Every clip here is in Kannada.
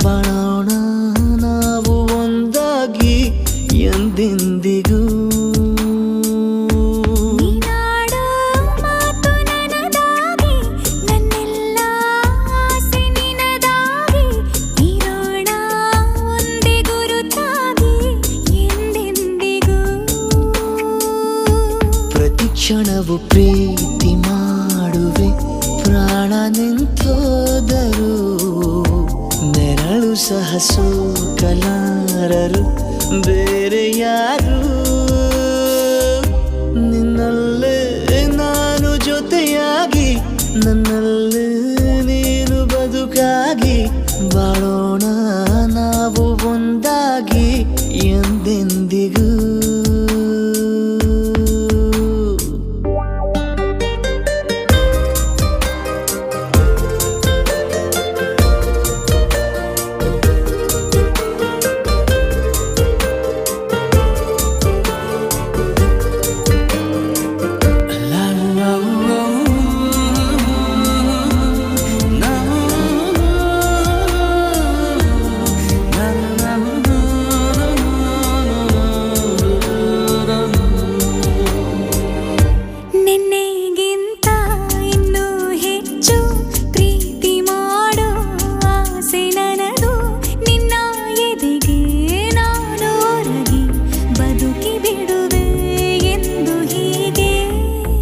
ಬಾಳೋಣ ನಾವು ಒಂದಾಗಿ ಎಂದೆಂದಿಗೂ. ಕ್ಷಣವು ಪ್ರೀತಿ ಮಾಡುವೆ ಪ್ರಾಣ ನಿಂತೋದರು ನೆರಳು ಸಹ ಸೋಕಲಾರರು ಬೇರೆ ಯಾರು. ನಿನ್ನಲ್ಲೇ ನಾನು ಜೊತೆಯಾಗಿ ನನ್ನಲ್ಲೇ ನೀನು ಬದುಕಾಗಿ ಬಾಳೋಣ ನಾವು ಒಂದಾಗಿ ಎಂದೆಂದಿಗೂ.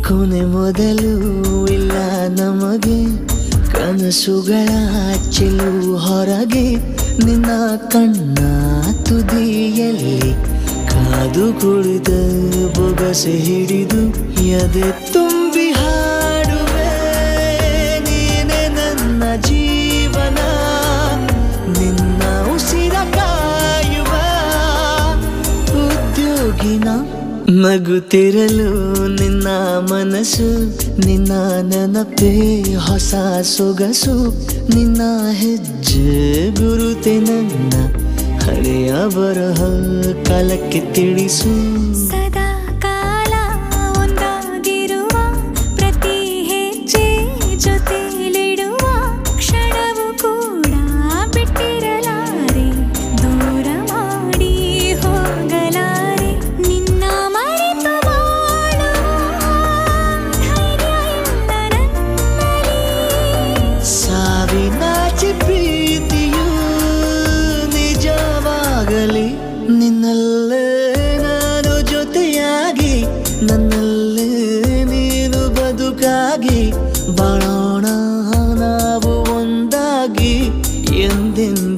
ಕೊನೆ ಮೊದಲು ಇಲ್ಲ ನಮಗೆ ಕನಸುಗಳ ಚೆಲು ಹೊರಗೆ ನಿನ್ನ ಕಣ್ಣ ತುದಿಯಲ್ಲಿ ಕಾದು ಕುಳಿತ ಬೊಗಸೆ ಹಿಡಿದು ಎದೆ ತುಂಬಿ ಹಾಡುವೆ ನೀನೆ ನನ್ನ ಜೀವನ ನಿನ್ನ ಉಸಿರ ಕಾಯುವ ಉದ್ಯೋಗಿನ. ನಗುತ್ತಿರಲು ನಿನ್ನ ಮನಸ್ಸು ನಿನ್ನ ನೆನಪೇ ಹೊಸ ಸೊಗಸು ನಿನ್ನ ಹೆಜ್ಜೆ ಗುರುತೆ ನನ್ನ ಹಳೆಯ ಬರಹ ಕಾಲಕ್ಕೆ ತಿಳಿಸು. ಸದಾ ಕಾಲ ಒಂದಾಗಿರುವ ಪ್ರತಿ ಹೆಜ್ಜೆ ಜೊತೆಲಿಡುವ ಕ್ಷಣವು ಕೂಡ ಬಿಟ್ಟಿರಲಾರೆ ದೂರ ಮಾಡಿ ಹೋಗಲಾರೆ ನಿನ್ನ ಪ್ರೀತಿಯು ನಿಜವಾಗಲಿ ನಿನ್ನಲ್ಲೇ ನಾನು ಜೊತೆಯಾಗಿ ನನ್ನಲ್ಲೇ ನೀನು ಬದುಕಾಗಿ ಬಾಳೋಣ ನಾವು ಒಂದಾಗಿ ಎಂದೆಂದಿಗೂ.